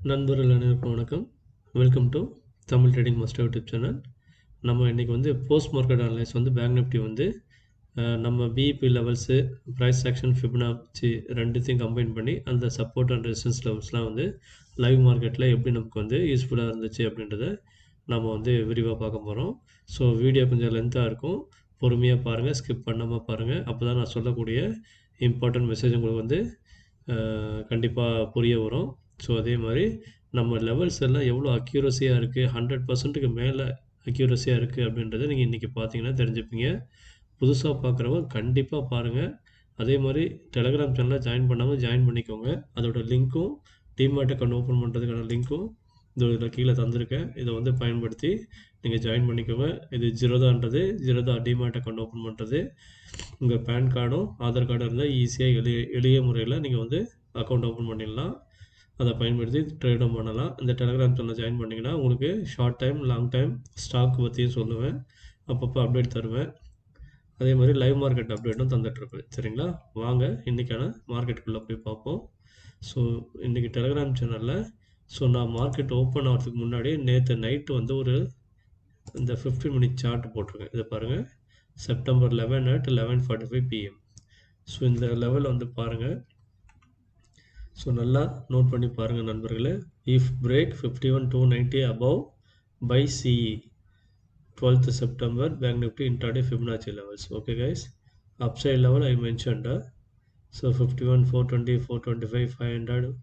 நண்பர்கள் அனைவருக்கும் வணக்கம். Welcome to Tamil trading master YouTube channel. நம்ம இன்றைக்கி வந்து போஸ்ட் மார்க்கெட் அனலைஸ் வந்து பேங்க் நிஃப்டி வந்து நம்ம BEP levels, price action, Fibonacci ரெண்டுத்தையும் கம்பைன் பண்ணி அந்த சப்போர்ட் அண்ட் ரெசிஸ்டன்ஸ் லெவல்ஸ்லாம் வந்து லைவ் மார்க்கெட்டில் எப்படி நமக்கு வந்து யூஸ்ஃபுல்லாக இருந்துச்சு அப்படின்றத நம்ம வந்து விரிவாக பார்க்க போகிறோம். ஸோ வீடியோ கொஞ்சம் லென்த்தாக இருக்கும், பொறுமையாக பாருங்கள், ஸ்கிப் பண்ணாமல் பாருங்கள். அப்போ தான் நான் சொல்லக்கூடிய இம்பார்ட்டன்ட் மெசேஜ் உங்களுக்கு வந்து கண்டிப்பாக புரிய வரும். ஸோ அதே மாதிரி நம்ம லெவல்ஸ் எல்லாம் எவ்வளோ அக்யூரஸியாக இருக்குது, 100%க்கு மேலே அக்யூரஸியாக இருக்குது அப்படின்றத நீங்கள் இன்றைக்கி பார்த்தீங்கன்னா தெரிஞ்சுப்பீங்க. புதுசாக பார்க்குறவங்க கண்டிப்பாக பாருங்கள். அதே மாதிரி டெலகிராம் சேனலில் ஜாயின் பண்ணாமல் ஜாயின் பண்ணிக்கோங்க. அதோட லிங்க்கும் டிமேட் அக்கௌண்ட் ஓப்பன் பண்ணுறதுக்கான லிங்க்கும் இதில் கீழே தந்திருக்கேன். இதை வந்து பயன்படுத்தி நீங்கள் ஜாயின் பண்ணிக்கோங்க. இது ஜிரோதா டிமேட் அக்கௌண்ட் ஓப்பன் பண்ணுறது. உங்கள் பேன் கார்டும் ஆதார் கார்டும் இருந்தால் ஈஸியாக எளிய முறையில் நீங்கள் வந்து அக்கௌண்ட் ஓப்பன் பண்ணிடலாம். அதை பயன்படுத்தி ட்ரேடும் பண்ணலாம். இந்த டெலகிராம் சேனல் ஜாயின் பண்ணிங்கன்னா உங்களுக்கு short time, long time stock பற்றியும் சொல்லுவேன், அப்பப்போ அப்டேட் தருவேன். அதே மாதிரி லைவ் மார்க்கெட் அப்டேட்டும் தந்துட்டுருப்பேன். சரிங்களா? வாங்க இன்றைக்கான மார்க்கெட்டுக்குள்ளே போய் பார்ப்போம். ஸோ இன்றைக்கி டெலகிராம் சேனலில் நான் மார்க்கெட் ஓப்பன் ஆகிறதுக்கு முன்னாடி நேற்று நைட்டு வந்து ஒரு இந்த 15 மினிட் சார்ட் போட்டிருக்கேன். இதை பாருங்கள், செப்டம்பர் 11 at 11:45 PM. ஸோ இந்த லெவல் வந்து பாருங்கள். ஸோ நல்லா நோட் பண்ணி பாருங்கள் நண்பர்களே. If break 51,290 above by CE 12th September Bank Nifty intraday Fibonacci levels. Okay guys, upside level I mentioned. So 51, 420, 425, 500,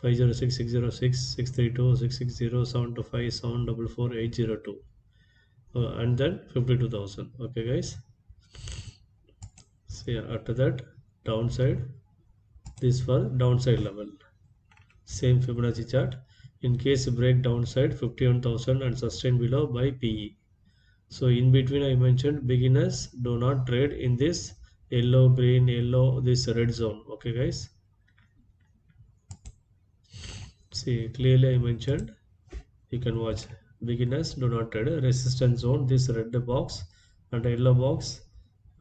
506, 606, 632, 660, 725, 744, 802, and then 52,000. Okay guys, see after that downside, this for downside level, same Fibonacci chart. In case break downside 51,000 and sustain below by PE. So in between I mentioned beginners do not trade in this yellow, green, yellow, this red zone. Okay guys, see clearly I mentioned, you can watch. Beginners do not trade resistance zone, this red box and yellow box,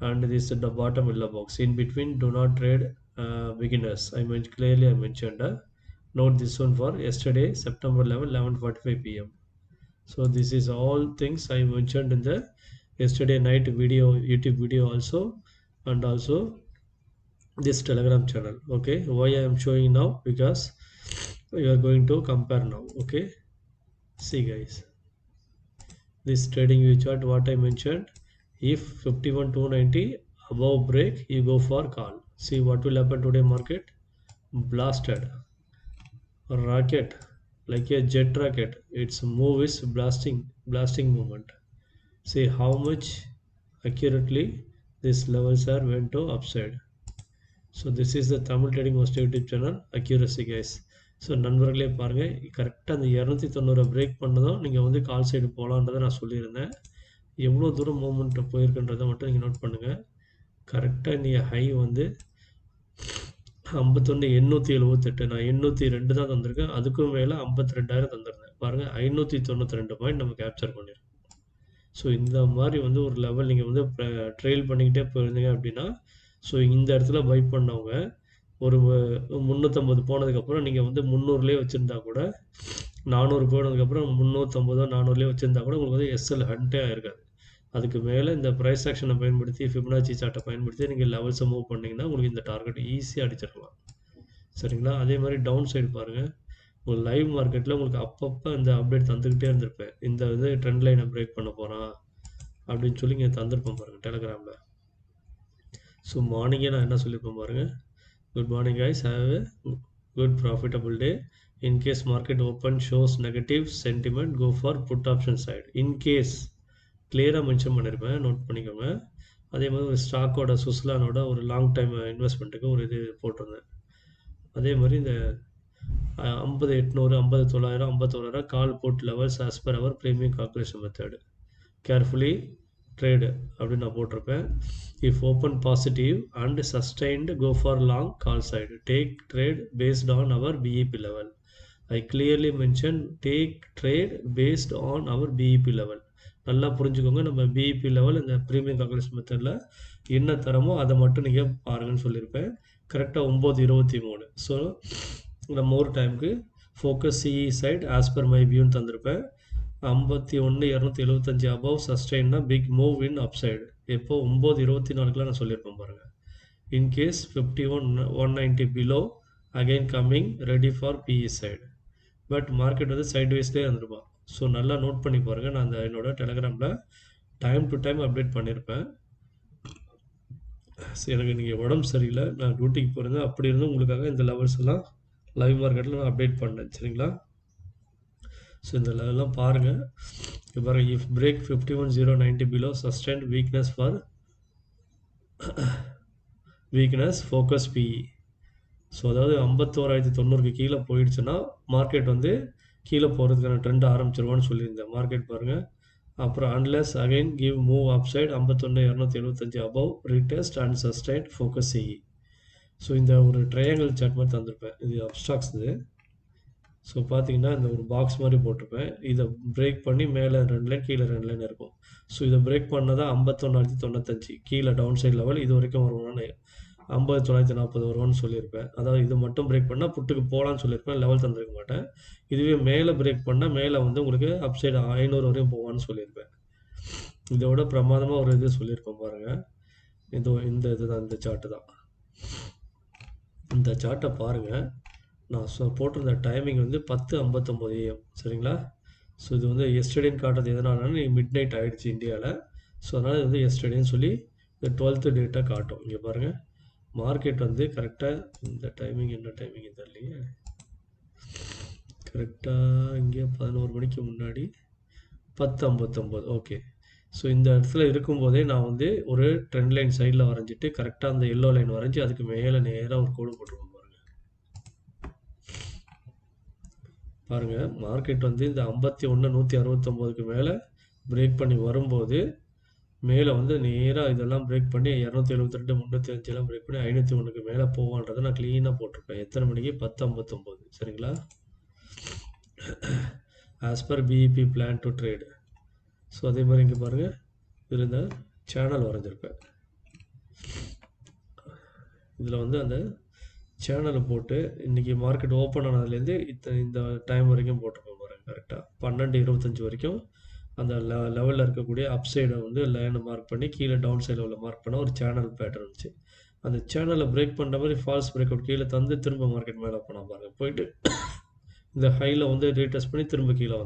and this the bottom yellow box. In between do not trade beginners. I mentioned clearly, I mentioned. Note this one for yesterday September 11, 11:45 PM. So this is all things I mentioned in the yesterday night video, YouTube video also, and also this Telegram channel. Okay, why I am showing now? Because we are going to compare now. Okay, see guys, this trading view chart, what I mentioned, if 51,290 above break, you go for call. See what will happen today. Market blasted, rocket like a jet rocket. Its move is blasting movement. See how much accurately these levels are went to upside. So this is the Tamil Trading Master YouTube channel, accuracy guys. So நண்பர்களே பாருங்கள், கரெக்டாக அந்த 290 break பண்ணதும் நீங்கள் வந்து call side போகலான்றதை நான் சொல்லியிருந்தேன். எவ்வளோ தூரம் மூமெண்ட்டை போயிருக்குன்றதை மட்டும் நீங்கள் நோட் பண்ணுங்கள். கரெக்டாக நீங்கள் ஹை வந்து 51,878, நான் 802 தான் தந்திருக்கேன். அதுக்கும் மேலே 52,000 தந்திருந்தேன். பாருங்கள், 592 பாயிண்ட் நம்ம கேப்சர் பண்ணியிருக்கோம். ஸோ இந்த மாதிரி வந்து ஒரு லெவல் நீங்கள் வந்து ட்ரெயில் பண்ணிக்கிட்டே போயிருந்தீங்க அப்படின்னா, ஸோ இந்த இடத்துல பை பண்ணவங்க ஒரு 350 போனதுக்கப்புறம் நீங்கள் வந்து 300லேயே வச்சுருந்தா கூட, 400 போனதுக்கப்புறம் 350 400லேயே வச்சுருந்தா கூட உங்களுக்கு வந்து எஸ்எல் ஹண்ட்டே ஆகிருக்காது. அதுக்கு மேலே இந்த ப்ரைஸ் ஆக்ஷனை பயன்படுத்தி, ஃபிபனாச்சி சார்ட்டை பயன்படுத்தி நீங்கள் லெவல்ஸை மூவ் பண்ணிங்கன்னா உங்களுக்கு இந்த டார்கெட் ஈஸியாக அடிச்சிடலாம். சரிங்களா? அதே மாதிரி டவுன் சைடு பாருங்கள். உங்களுக்கு லைவ் மார்க்கெட்டில் உங்களுக்கு அப்பப்போ இந்த அப்டேட் தந்துக்கிட்டே இருந்திருப்பேன். இந்த இது ட்ரெண்ட் லைனை பிரேக் பண்ண போகிறான் அப்படின்னு சொல்லி இங்கே தந்திருப்பேன் பாருங்கள் டெலகிராமில். ஸோ மார்னிங்கே நான் என்ன சொல்லியிருப்பேன் பாருங்கள். Good morning guys, have a good profitable day. In case market open shows negative sentiment, go for put option side. In case கிளியராக மென்ஷன் பண்ணியிருப்பேன், நோட் பண்ணிக்கோங்க. அதே மாதிரி ஒரு ஸ்டாக்கோட சுஸ்லானோட ஒரு லாங் டைம் இன்வெஸ்ட்மெண்ட்டுக்கு ஒரு இது போட்டிருந்தேன். அதே மாதிரி இந்த 50,800, 50,900, 51,000 call put levels as per our premium calculation method. Carefully trade அப்படின்னு நான் போட்டிருப்பேன். If open positive and sustained, go for long call side. Take trade based on our BEP level. I clearly mention take trade based on our BEP level. நல்லா புரிஞ்சுக்கோங்க, நம்ம BEP level இந்த premium calculation மெத்தடில் என்ன தரமோ அதை மட்டும் நீங்கள் பாருங்கன்னு சொல்லியிருப்பேன். கரெக்டாக 9:23. ஸோ நம்ம ஒரு டைமுக்கு focus CE side as per my வியூன்னு தந்திருப்பேன். 51,275 அபவ் சஸ்டெயின்னா பிக் மூவ் இன் அப்சைடு. எப்போ 9:24 நான் சொல்லியிருப்பேன் பாருங்கள். In case 51,190 below again coming ready for PE side. But market வந்து சைட் வைஸ்லேயே இருந்திருப்பான். ஸோ நல்லா நோட் பண்ணி பாருங்கள். நான் அந்த என்னோட டெலகிராமில் டைம் டு டைம் அப்டேட் பண்ணியிருப்பேன். எனக்கு நீங்கள் உடம்பு சரியில்லை, நான் டியூட்டிக்கு போயிருந்தேன். அப்படி இருந்தும் உங்களுக்காக இந்த லெவல்ஸ் எல்லாம் லைவ் மார்க்கெட்டில் நான் அப்டேட் பண்ணேன். சரிங்களா? ஸோ இந்த லெவல்லாம் பாருங்கள். இப்போ பாருங்கள், if break 51,090 below sustained weakness for weakness focus PE. So அதாவது 51,900 கீழே போயிடுச்சுன்னா மார்க்கெட் வந்து கீழே போகிறதுக்கான ட்ரெண்ட் ஆரம்பிச்சிருவான்னு சொல்லியிருந்தேன். மார்க்கெட் பாருங்கள். அப்புறம் unless again give move upside 51,275 above retest and sustain focus CE. So இந்த ஒரு ட்ரையாங்கிள் சார்ட் மாதிரி தந்திருப்பேன். இது அப்ஸ்டாக்ஸ் இது. ஸோ பார்த்தீங்கன்னா இந்த ஒரு பாக்ஸ் மாதிரி போட்டிருப்பேன். இதை பிரேக் பண்ணி மேலே 2 லைன் கீழே 2 லைன் இருக்கும். ஸோ இதை பிரேக் பண்ணதான் 51,995 கீழே டவுன் சைட் லெவல் இது வரைக்கும் வருவான்னு 50,940 வருவான்னு சொல்லியிருப்பேன். அதாவது இது மட்டும் பிரேக் பண்ணால் புட்டுக்கு போகலான்னு சொல்லியிருப்பேன். லெவல் தந்திருக்க மாட்டேன். இதுவே மேலே பிரேக் பண்ணால் மேலே வந்து உங்களுக்கு அப்சைடு 500 வரையும் போவான்னு சொல்லியிருப்பேன். இதோட பிரமாதமாக ஒரு இது சொல்லியிருப்பேன் பாருங்கள். இந்த இதுதான், இந்த சார்ட்டு தான். இந்த சார்ட்டை பாருங்கள். நான் போட்டிருந்த டைமிங் வந்து 10:59 AM. சரிங்களா? ஸோ இது வந்து எஸ்டர்டேன்னு காட்டுறது எதனாலனா மிட் நைட் ஆகிடுச்சு இந்தியாவில். ஸோ அதனால் இது வந்து எஸ்டர்டேன்னு சொல்லி இந்த 12th டேட்டாக காட்டும். இங்கே பாருங்கள், மார்க்கெட் வந்து கரெக்டாக இந்த டைமிங் என்ன டைமிங் தெரியலையே, கரெக்டாக இங்கே 11 மணிக்கு முன்னாடி 10:59. ஓகே. ஸோ இந்த இடத்துல இருக்கும்போதே நான் வந்து ஒரு ட்ரெண்ட் லைன் சைடில் வரைஞ்சிட்டு கரெக்டாக அந்த எல்லோ லைன் வரைஞ்சி அதுக்கு மேலே நேராக ஒரு கோடு போட்டுருவோம். பாருங்கள், மார்க்கெட் வந்து இந்த 51,169க்கு மேலே பிரேக் பண்ணி வரும்போது மேலே வந்து நேராக இதெல்லாம் பிரேக் பண்ணி 272, 305 பிரேக் பண்ணி 501க்கு மேலே போவான்றதை நான் க்ளீனாக போட்டிருப்பேன். எத்தனை மணிக்கு? 10:59. சரிங்களா? As per PIB plan to trade. So அதே மாதிரி இங்கே பாருங்கள், இதில் இந்த சேனல் வரைஞ்சிருப்பேன். இதில் வந்து அந்த சேனலை போட்டு இன்றைக்கி மார்க்கெட் ஓப்பன் ஆனதுலேருந்து இந்த டைம் வரைக்கும் போட்டிருப்பேன் பாருங்கள். கரெக்டாக 12:25 வரைக்கும் அந்த லெவலில் இருக்கக்கூடிய அப் சைடை வந்து லைனை மார்க் பண்ணி கீழே டவுன் சைட் லெவலில் மார்க் பண்ண ஒரு சேனல் பேட்டர்ன் இருந்துச்சு. அந்த சேனலை பிரேக் பண்ணுற மாதிரி ஃபால்ஸ் பிரேக் அவுட் கீழே தந்து திரும்ப மார்க்கெட் மேலே போனால் பாருங்கள். போயிட்டு இந்த ஹையில் வந்து ரீடெஸ்ட் பண்ணி திரும்ப கீழே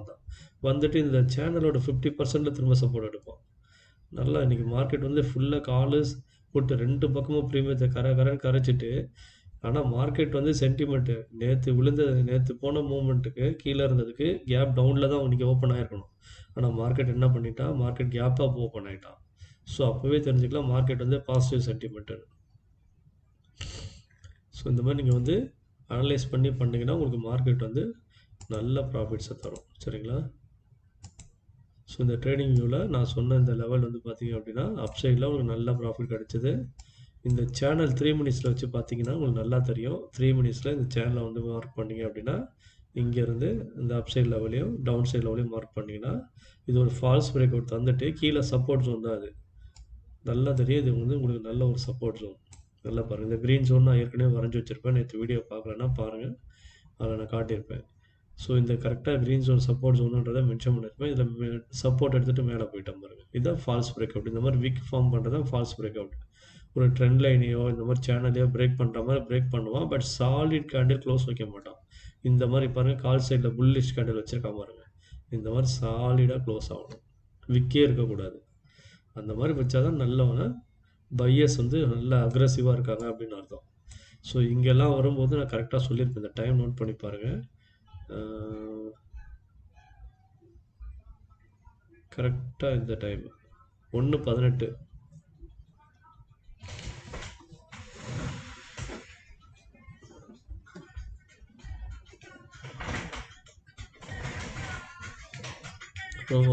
வந்துட்டு இந்த சேனலோட 50% திரும்ப சப்போர்ட் எடுப்போம். நல்லா இன்றைக்கி மார்க்கெட் வந்து ஃபுல்லாக காலு போட்டு 2 பக்கமும் ப்ரீமியத்தை கரைச்சிட்டு, ஆனால் மார்க்கெட் வந்து சென்டிமெண்ட்டு நேற்று போன மூமெண்ட்டுக்கு கீழே இருந்ததுக்கு கேப் டவுனில் தான் இன்றைக்கி ஓப்பன் ஆகிருக்கணும். ஆனால் மார்க்கெட் என்ன பண்ணிட்டான்? மார்க்கெட் கேப்பாக ஓப்பன் ஆகிட்டான். ஸோ அப்போவே தெரிஞ்சுக்கலாம் மார்க்கெட் வந்து பாசிட்டிவ் சென்டிமெண்ட்டு. ஸோ இந்த மாதிரி நீங்கள் வந்து அனலைஸ் பண்ணி பண்ணிங்கன்னா உங்களுக்கு மார்க்கெட் வந்து நல்ல ப்ராஃபிட்ஸை தரும். சரிங்களா? ஸோ இந்த ட்ரேடிங் வியூவில் நான் சொன்ன இந்த லெவல் வந்து பார்த்தீங்க அப்படின்னா அப்சைடில் உங்களுக்கு நல்ல ப்ராஃபிட் கிடச்சிது. இந்த சேனல் 3 மினிட்ஸில் வச்சு பார்த்தீங்கன்னா உங்களுக்கு நல்லா தெரியும். 3 மினிட்ஸில் இந்த சேனலை வந்து மார்க் பண்ணிங்க அப்படின்னா இங்கேருந்து இந்த அப்சைட் லெவலையும் டவுன் சைட் லெவலையும் மார்க் பண்ணிங்கன்னா இது ஒரு ஃபால்ஸ் பிரேக் அவுட் தந்துட்டு கீழே சப்போர்ட் ஜோன் தான். அது நல்லா தெரியும். இது வந்து உங்களுக்கு நல்ல ஒரு சப்போர்ட் ஜோன். நல்லா பாருங்கள். இந்த க்ரீன் ஜோன் நான் ஏற்கனவே வரைஞ்சி வச்சுருப்பேன். நேற்று வீடியோ பார்க்கலன்னா பாருங்கள், அதில் நான் காட்டியிருப்பேன். ஸோ இந்த கரெக்டாக க்ரீன் ஜோன் சப்போர்ட் ஜோனுன்றதை மென்ஷன் பண்ணியிருப்பேன். இதில் சப்போர்ட் எடுத்துகிட்டு மேலே போயிட்டேன் பாருங்கள். இதுதான் ஃபால்ஸ் பிரேக் அவுட். இந்த மாதிரி வீக் ஃபார்ம் பண்ணுறது தான் ஃபால்ஸ் பிரேக் அவுட். ஒரு ட்ரெண்ட் லைனையோ இந்த மாதிரி சேனலையோ பிரேக் பண்ணுற மாதிரி பிரேக் பண்ணுவான். பட் சாலிட் கேண்டில் க்ளோஸ் வைக்க மாட்டான். இந்த மாதிரி பாருங்கள், கால் சைடில் புல்லிஷ் கேண்டில் வச்சுருக்கான் பாருங்கள். இந்த மாதிரி சாலிடாக க்ளோஸ் ஆகணும், விக்கே இருக்கக்கூடாது. அந்த மாதிரி வச்சா தான் நல்லவன பையர்ஸ் வந்து நல்லா அக்ரெசிவாக இருக்காங்க அப்படின்னு அர்த்தம். ஸோ இங்கெல்லாம் வரும்போது நான் கரெக்டாக சொல்லியிருப்பேன். இந்த டைம் நோட் பண்ணி பாருங்கள். கரெக்டாக இந்த டைம் 1:18.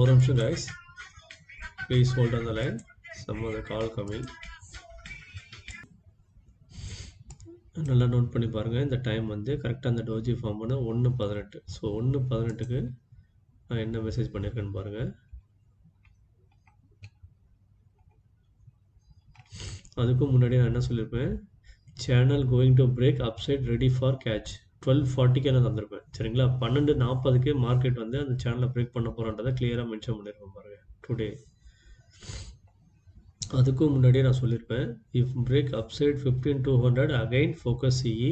ஒரு நிமிஷம் guys, please hold on the line, some other call coming. நல்லா நோட் பண்ணி பாருங்கள். இந்த டைம் வந்து கரெக்டாக அந்த டோஜி ஃபார்ம் பண்ண 1:18. ஸோ 1:18க்கு நான் என்ன மெசேஜ் பண்ணியிருக்கேன்னு பாருங்கள். அதுக்கும் முன்னாடி நான் என்ன சொல்லியிருப்பேன்? Channel going to break upside ready for catch. 12:40க்கே நான் தந்திருப்பேன் சரிங்களா. 12:40க்கு மார்க்கெட் வந்து அந்த சேனலை பிரேக் பண்ண போகிறன்றதை கிளியராக மென்ஷன் பண்ணியிருப்பேன் பாருங்க டுடே. அதுக்கும் முன்னாடியே நான் சொல்லியிருப்பேன், if break upside 15200 again focus CE,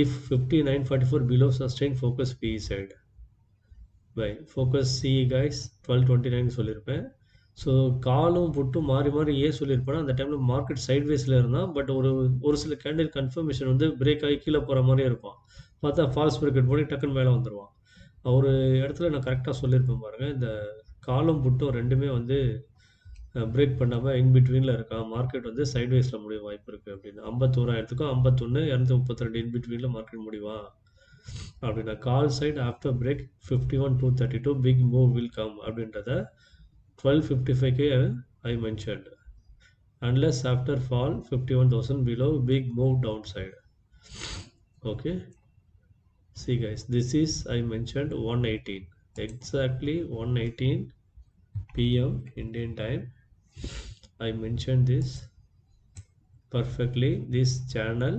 if 5944 below sustain focus PE side. Buy focus CE guys 1229 சொல்லியிருப்பேன். ஸோ காலும் புட்டும் மாறி மாறி ஏன் சொல்லியிருப்பேன்னா, அந்த டைமில் மார்க்கெட் சைட்வேஸில் இருந்தால், பட் ஒரு சில கேண்டில் கன்ஃபர்மேஷன் வந்து பிரேக் ஆகி கீழே போகிற மாதிரியே இருப்பான். பார்த்தா ஃபால்ஸ் பிரேக்கெட் போய் டக்குன்னு மேலே வந்துடுவான். ஒரு இடத்துல நான் கரெக்டாக சொல்லியிருப்பேன் பாருங்கள், இந்த காலும் புட்டும் ரெண்டுமே வந்து பிரேக் பண்ணாமல் இன்பிட்வீனில் இருக்கான், மார்க்கெட் வந்து சைட்வேஸில் முடிய வாய்ப்பு இருக்குது அப்படின்னு. 51,000க்கும் 51 232 இன்பிட்வீனில் மார்க்கெட் முடிவா அப்படின்னா, call side after break 51,232 big move will come அப்படின்றத 12:55க்கு I mentioned. Unless after fall 51,000 below, big move downside. Okay. See guys, this is I mentioned 118. Exactly 118 PM Indian time. I mentioned this perfectly. This channel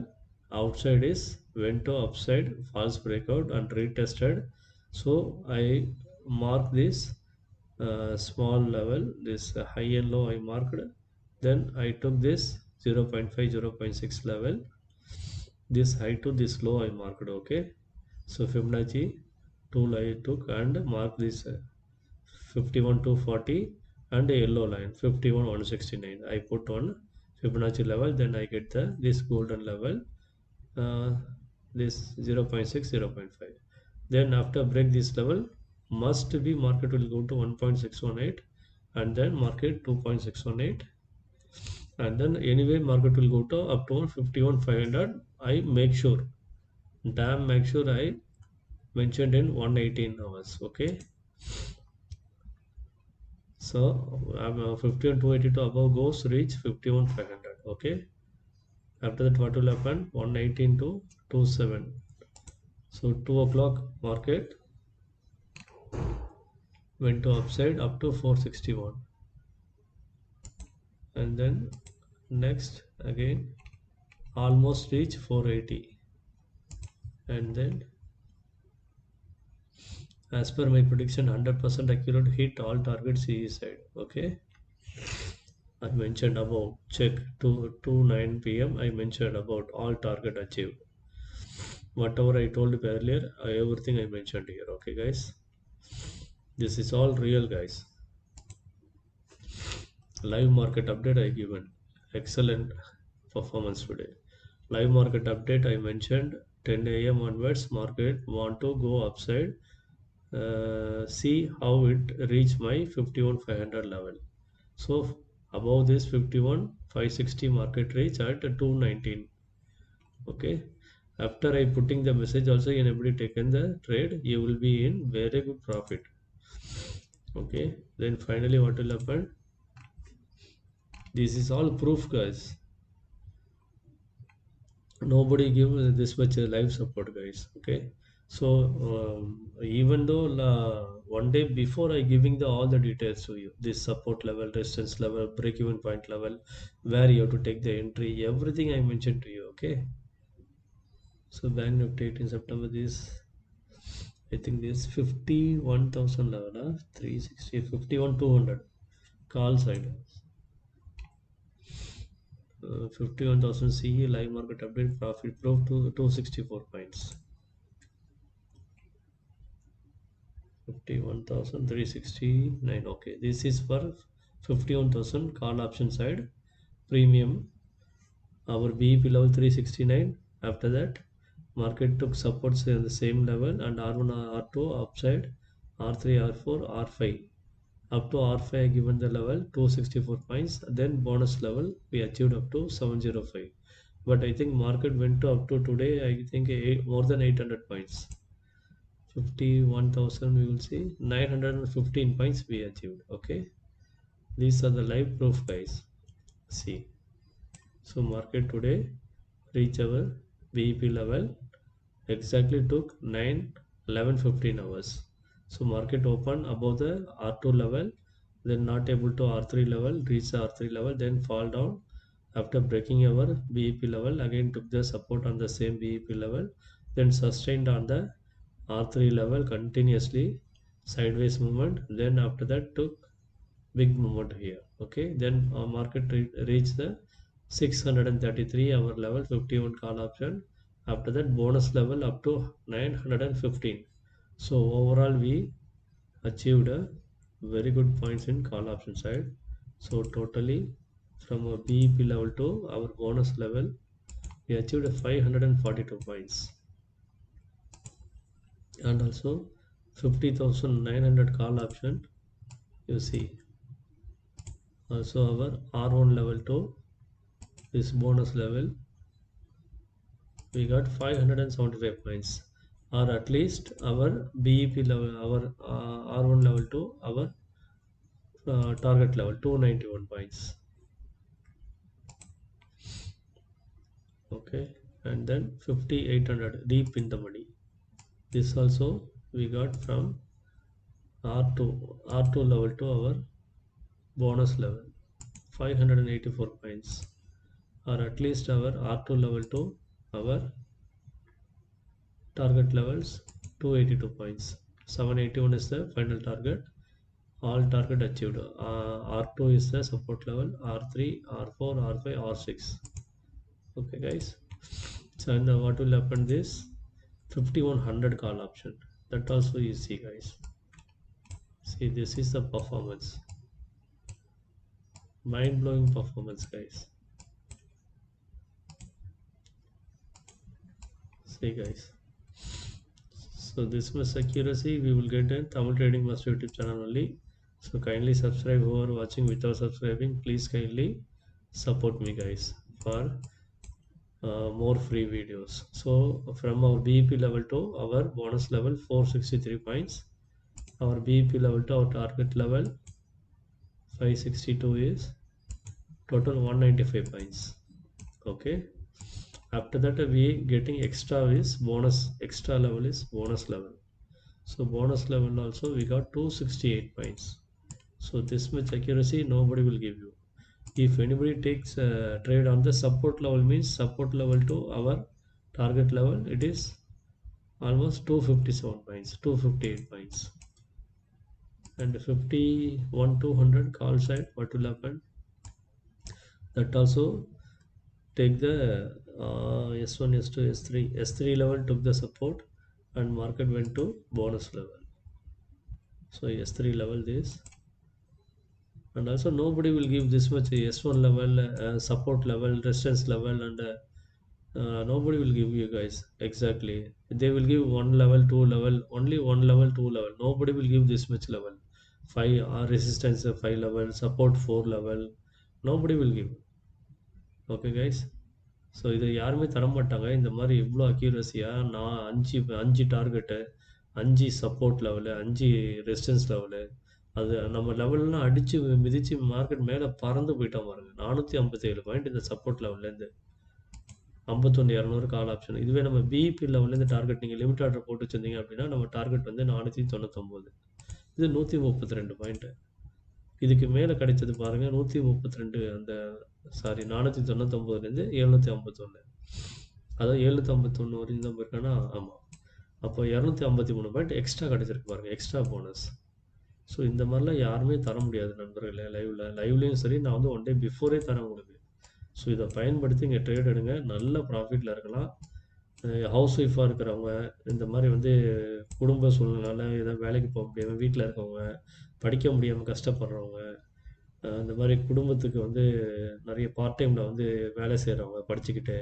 outside is went to upside, false breakout and retested. So I mark this small level, this high and low I marked. Then I took this 0.5 0.6 level, this high to this low I marked. Okay, so Fibonacci tool I took and mark this 51,240 and a yellow line 51,169. I put one Fibonacci level, then I get this golden level, this 0.6 0.5. Then after break this level, must be market will go to 1.618 and then market 2.618, and then anyway market will go to up to 51,500. I make sure, damn make sure I mentioned in 118 hours. Okay, so 51,282 above goes reach 51,500. Okay, after that what will happen, 118 to 27. So 2 o'clock market went to upside up to 461, and then next again almost reach 480, and then as per my prediction 100% accurate, hit all targets CE side. Okay, I mentioned about check to 9 p.m. I mentioned about all target achieved. Whatever I told you earlier, everything I mentioned here. Okay guys, this is all real guys. Live market update I given, excellent performance today. Live market update I mentioned 10 a.m. onwards market want to go upside. See how it reach my 51,500 level. So above this 51,560 market reach at 219. Okay, after I putting the message also, anybody taken the trade, you will be in very good profit. Okay, then finally what will happen, this is all proof guys. Nobody give this much live support guys. Okay, so even though one day before I giving all the details to you, this support level, resistance level, break even point level, where you have to take the entry, everything I mentioned to you. Okay, so bank nifty 18 September, this I think this 51,000 level, 360 51,200 call side, 51,000 CE live market update, profit proof to 264 points. 51,369. Okay, this is for 51,000 call option side premium. Our BEP level 369. After that market took supports in the same level, and R1 R2 upside, R3 R4 R5 up to R5 given the level 264 points. Then bonus level we achieved up to 705, but I think market went to up to today I think more than 800 points. 51,000 we will see 915 points we achieved. Okay, these are the live proof guys. See, so market today reach our BEP level exactly took 9 11 15 hours. So market open above the R2 level, then not able to R3 level, reach the R3 level, then fall down. After breaking our BEP level, again took the support on the same BEP level, then sustained on the R3 level continuously, sideways movement, then after that took big movement here. Okay, then market reached the 633 hour level, 51 call option. After that bonus level up to 915. So overall we achieved a very good points in call option side. So totally from a BEP level to our bonus level, we achieved 542 points, and also 50,900 call option. You see also our R1 level to this bonus level, we got 575 points, or at least our BEP level, our R1 level to our target level 291 points. Okay, and then 5800 deep in the money. This also we got from R2 level to our bonus level 584 points, or at least our R2 level to our target levels 282 points. 781 is the final target. All target achieved. R2 is the support level, R3, R4, R5, R6. Okay guys, so and what will happen this 5100 call option, that also you see guys. See, this is the performance, mind-blowing performance guys. See guys, so this much accuracy we will get in Tamil Trading Master YouTube channel only. So kindly subscribe. Whoever watching without subscribing, please kindly support me guys for more free videos. So from our BEP level to our bonus level 463 points, our BEP level to our target level 562 is total 195 points. Okay, after that we getting extra is bonus, extra level is bonus level. So bonus level also we got 268 points. So this much accuracy nobody will give you. If anybody takes a trade on the support level, means support level to our target level, it is almost 257 points, 258 points. And 51 200 call side, what will happen? That also take the S1, S2, S3. S3 level took the support and market went to bonus level. So S3 level this, and also nobody will give this much S1 level, support level, resistance level, and nobody will give you guys exactly. They will give one level, two level, only one level, two level. Nobody will give this much level. Five resistance 5 level, support 4 level. Nobody will give. Okay guys. So இதை யாருமே தரமாட்டாங்க. இந்த மாதிரி இவ்வளோ அக்யூரஸியாக நான் அஞ்சு target, 5 support level, 5 resistance level, அது நம்ம லெவல்லாம் அடித்து மிதித்து மார்க்கெட் மேலே பறந்து போயிட்டோம் பாருங்க. 457 பாயிண்ட் இந்த சப்போர்ட் லெவல்லேருந்து 51 200 கால் ஆப்ஷன். இதுவே நம்ம பிஇபி லெவல்லேருந்து டார்கெட் நீங்கள் லிமிட் ஆர்டர் போட்டு வச்சிருந்தீங்க அப்படின்னா நம்ம டார்கெட் வந்து 499. இது 132 பாயிண்ட்டு. இதுக்கு மேலே கிடைச்சது பாருங்கள் 132, அந்த சாரி 499லேருந்து 751, அதாவது 751 வரைக்கும் தான் போயிருக்கானா. ஆமாம், அப்போ 253 பாயிண்ட் எக்ஸ்ட்ரா கிடச்சிருக்கு பாருங்கள், எக்ஸ்ட்ரா போனஸ். ஸோ இந்த மாதிரிலாம் யாருமே தர முடியாது நண்பர்களே. லைவ்லேயும் சரி, நான் வந்து ஒன் டே பிஃபோரே தரேன் உங்களுக்கு. ஸோ இதை பயன்படுத்தி இங்கே ட்ரேட் எடுங்க, நல்ல ப்ராஃபிட்டில் இருக்கலாம். ஹவுஸ் ஒய்ஃபாக இருக்கிறவங்க, இந்த மாதிரி வந்து குடும்ப சூழ்நிலை, ஏதாவது வேலைக்கு போக முடியாமல் வீட்டில் இருக்கவங்க, படிக்க முடியாமல் கஷ்டப்படுறவங்க, இந்த மாதிரி குடும்பத்துக்கு வந்து நிறைய பார்ட் டைமில் வந்து வேலை செய்கிறவங்க படிச்சுக்கிட்டு,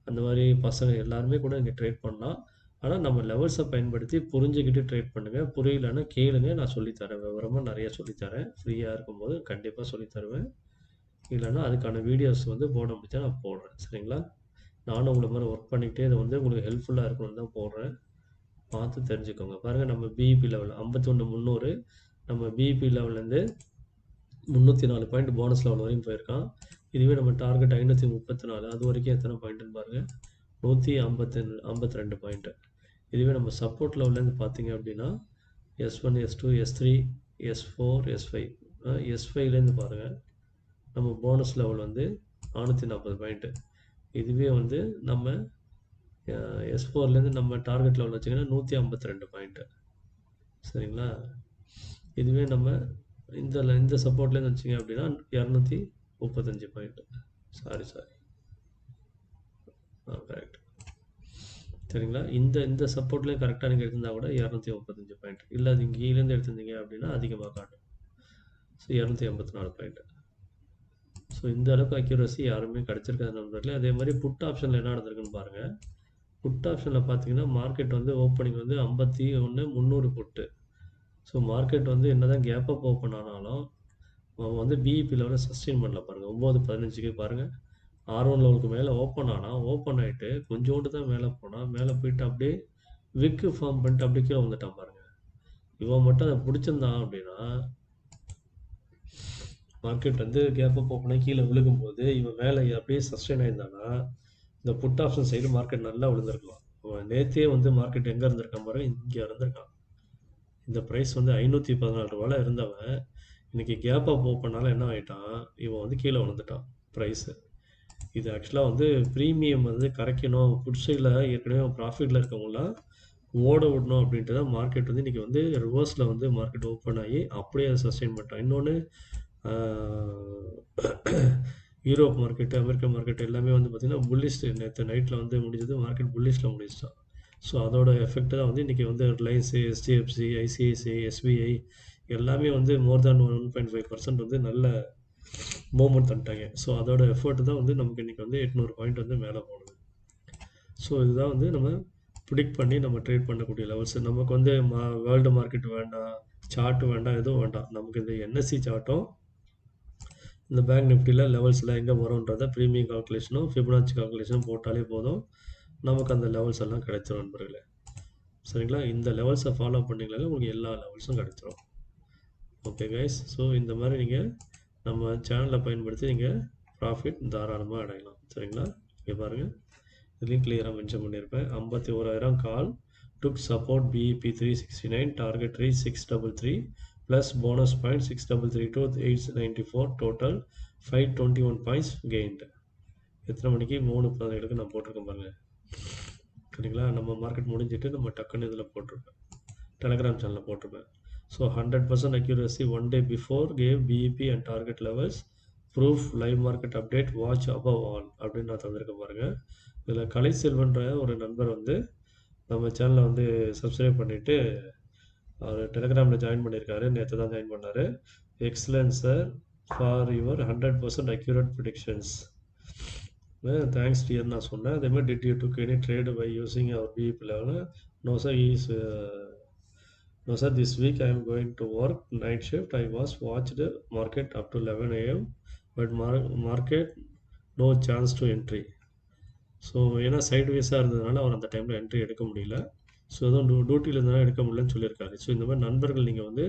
அந்த மாதிரி பசங்க எல்லாருமே கூட இங்கே ட்ரேட் பண்ணலாம். ஆனால் நம்ம லெவல்ஸை பயன்படுத்தி புரிஞ்சுக்கிட்டு ட்ரேட் பண்ணுங்கள். புரியலன்னா கேளுங்க, நான் சொல்லித்தரேன். விவரமாக நிறைய சொல்லித்தரேன். ஃப்ரீயாக இருக்கும்போது கண்டிப்பாக சொல்லித்தருவேன். இல்லைன்னா அதுக்கான வீடியோஸ் வந்து போட முடிஞ்சா நான் போடுறேன். சரிங்களா? நானும் உங்களை மாதிரி ஒர்க் பண்ணிக்கிட்டே இதை வந்து உங்களுக்கு ஹெல்ப்ஃபுல்லாக இருக்கணும்னு தான் போடுறேன். பார்த்து தெரிஞ்சுக்கோங்க. பாருங்கள், நம்ம பிஇபி லெவல் 51 300, நம்ம பிஇபி லெவல்லேருந்து 304 பாயிண்ட் போனஸ் லெவல் வரையும் போயிருக்கான். இதுவே நம்ம டார்கெட் 534, அது வரைக்கும் எத்தனை பாயிண்ட்டுன்னு பாருங்கள், 152 பாயிண்ட்டு. இதுவே நம்ம சப்போர்ட் லெவல்லேருந்து பார்த்தீங்க அப்படின்னா S1, S2, S3, S4, S5, S5லேருந்து பாருங்கள் நம்ம போனஸ் லெவல் வந்து 440 பாயிண்ட்டு. இதுவே வந்து நம்ம S4லேருந்து நம்ம டார்கெட் லெவல் வச்சிங்கன்னா 152 பாயிண்ட்டு. சரிங்களா? இதுவே நம்ம இந்த சப்போர்ட்லேருந்து வச்சிங்க அப்படின்னா 235 பாயிண்ட்டு. Sorry correct. சரிங்களா? இந்த சப்போர்ட்லேயும் கரெக்டாக நீங்கள் எடுத்திருந்தா கூட 235 பாயிண்ட். இல்லை அது கீழேருந்து எடுத்திருந்தீங்க அப்படின்னா அதிகமாக காட்டும். So 284 point. ஸோ இந்த அளவுக்கு அக்யூரசி யாருமே கிடச்சிருக்காது நண்பர்களே. அதே மாதிரி புட் ஆப்ஷனில் என்ன நடந்திருக்குன்னு பாருங்கள். புட் ஆப்ஷனில் பார்த்தீங்கன்னா மார்க்கெட் வந்து ஓப்பனிங் வந்து 51,300 புட்டு. ஸோ மார்க்கெட் வந்து என்ன தான் கேப் அப் ஓப்பன் ஆனாலும் அவன் வந்து பிஇபி லெவலில் சஸ்டெயின் பண்ணல பாருங்கள். 9:15க்கு பாருங்கள் R1 லெவலுக்கு மேலே ஓப்பன் ஆனால் ஓப்பன் ஆகிட்டு கொஞ்சோண்டு தான் மேலே போனால் மேலே போயிட்டு அப்படியே விக்கு ஃபார்ம் பண்ணிட்டு அப்படியே கீழே வந்துட்டான் பாருங்கள். இவன் மட்டும் அதை பிடிச்சிருந்தான் அப்படின்னா மார்க்கெட் வந்து கேப் அப் ஓப்பனாக கீழே விழுகும்போது இவன் மேலே அப்படியே சஸ்டெயின் ஆயிருந்தானா இந்த புட் ஆப்ஷன் சைடு மார்க்கெட் நல்லா விழுந்திருக்கலாம். அவன் நேற்றே வந்து மார்க்கெட் எங்கே இருந்திருக்கான் பாருங்க, இங்கே இருந்திருக்கான். இந்த ப்ரைஸ் வந்து 514 ரூபாயில் இருந்தவன் இன்னைக்கு கேப் அப் ஓப்பனால என்ன ஆகிட்டான், இவன் வந்து கீழே விழுந்துட்டான் ப்ரைஸு. இது ஆக்சுவலாக வந்து ப்ரீமியம் வந்து கரைக்கணும், புட் சைடில் ஏற்கனவே ப்ராஃபிட்டில் இருக்கவங்களாம் ஓட விடணும் அப்படின்ட்டு தான் மார்க்கெட் வந்து இன்றைக்கி வந்து ரிவர்ஸில் வந்து மார்க்கெட் ஓப்பன் ஆகி அப்படியே அதை சஸ்டெயின் பண்ணிட்டான். இன்னொன்று யூரோப் மார்க்கெட்டு, அமெரிக்கா மார்க்கெட் எல்லாமே வந்து பார்த்திங்கன்னா புல்லிஷ். நேற்று நைட்டில் வந்து முடிஞ்சது மார்க்கெட் புல்லிஷில் முடிச்சிட்டான். ஸோ அதோட எஃபெக்ட் தான் வந்து இன்றைக்கி வந்து ரிலையன்ஸு, HDFC, ICICI, SBI எல்லாமே வந்து மோர் தேன் 1.5% வந்து நல்ல மூவ்மெண்ட் தந்துட்டாங்க. ஸோ அதோட எஃபர்ட் தான் வந்து நமக்கு இன்றைக்கி வந்து 800 பாயிண்ட் வந்து மேலே போனது. ஸோ இதுதான் வந்து நம்ம ப்ரிடிக்ட் பண்ணி நம்ம ட்ரேட் பண்ணக்கூடிய லெவல்ஸ். நமக்கு வந்து வேர்ல்டு மார்க்கெட் வேண்டாம், சார்ட்டு வேண்டாம், எதுவும் வேண்டாம். நமக்கு இந்த NSE சார்ட்டும் இந்த பேங்க் நிஃப்டியில் லெவல்ஸில் எங்கே வரும்ன்றதை ப்ரீமியம் கால்குலேஷனும் ஃபிபனாச்சி கால்குலேஷனும் போட்டாலே போதும், நமக்கு அந்த லெவல்ஸ் எல்லாம் கிடைச்சிரும் நண்பர்களே. சரிங்களா? இந்த லெவல்ஸை ஃபாலோ பண்ணிங்கனாலே உங்களுக்கு எல்லா லெவல்ஸும் கிடைச்சிரும். ஓகே கைஸ், ஸோ இந்த மாதிரி நீங்கள் நம்ம சேனலை பயன்படுத்தி நீங்கள் ப்ராஃபிட் தாராளமாக அடையலாம். சரிங்களா? இங்கே பாருங்கள், இதுலேயும் கிளியராக மென்ஷன் பண்ணியிருப்பேன். 51,000 call took support BEP 369, target reach 633 plus bonus point 633 to 894, total 521 points gained. எத்தனை மணிக்கு? 3:17க்கு நான் போட்டிருக்கேன் பாருங்கள். சரிங்களா? நம்ம மார்க்கெட் முடிஞ்சிட்டு நம்ம டக்குன்னு இதில் போட்டிருப்பேன், டெலகிராம் சேனலில் போட்டிருப்பேன். So 100% accuracy 1 day before gave BEP and target levels, proof, live market update, watch above all அப்படின்னு நான் தந்திருக்கேன் பாருங்கள். இதில் கலை செல்வன்ற ஒரு நண்பர் வந்து நம்ம சேனலை வந்து சப்ஸ்கிரைப் பண்ணிவிட்டு அவர் டெலிகிராமில் ஜாயின் பண்ணியிருக்காரு. நேற்று தான் ஜாயின் பண்ணார். Excellent sir for your 100% accurate predictions, thanks dear நான் சொன்னேன். அதேமாதிரி did you took any trade by using our BEP level? No sir this week I am going to work night shift. I was watched market up to 11 AM but market no chance to entry. So ஏன்னா side வேஸாக இருந்ததுனால அவர் அந்த டைமில் entry எடுக்க முடியல. So எதுவும் டியூட்டியில் இருந்தாலும் எடுக்க முடியலன்னு சொல்லியிருக்காரு. ஸோ இந்த மாதிரி நண்பர்கள் நீங்கள் வந்து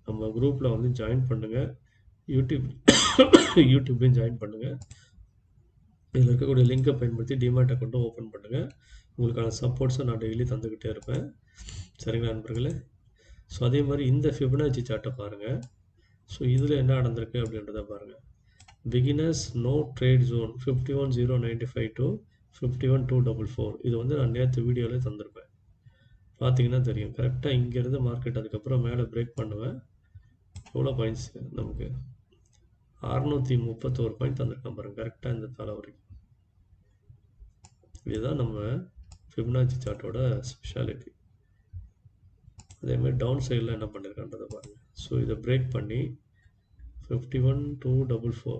நம்ம குரூப்பில் வந்து ஜாயின் பண்ணுங்கள், யூடியூப்லேயும் ஜாயின் பண்ணுங்கள். இதில் இருக்கக்கூடிய லிங்கை பயன்படுத்தி டிமேட் அக்கௌண்ட்டும் ஓப்பன் பண்ணுங்கள். உங்களுக்கான சப்போர்ட்ஸை நான் டெய்லி தந்துக்கிட்டே இருப்பேன். சரிங்களா நண்பர்களே? ஸோ அதே மாதிரி இந்த ஃபிபனாச்சி சார்ட்டை பாருங்கள். ஸோ இதில் என்ன நடந்திருக்கு அப்படின்றத பாருங்கள். Beginners no trade zone 51,095 to 51,244. இது வந்து நான் நேற்று வீடியோவில் தந்திருப்பேன், பார்த்தீங்கன்னா தெரியும். கரெக்டாக இங்கேருந்து மார்க்கெட் அதுக்கப்புறம் மேலே பிரேக் பண்ணுவேன். எவ்வளோ பாயிண்ட்ஸ் நமக்கு? 631 பாயிண்ட் தந்திருக்கேன் பாருங்கள், கரெக்டாக இந்த தலை வரைக்கும். இதுதான் நம்ம ஃபிபனாச்சி சார்ட்டோட ஸ்பெஷாலிட்டி. அதேமாதிரி டவுன் சைடில் என்ன பண்ணியிருக்கான்றதை பாருங்கள். ஸோ இதை பிரேக் பண்ணி 51,244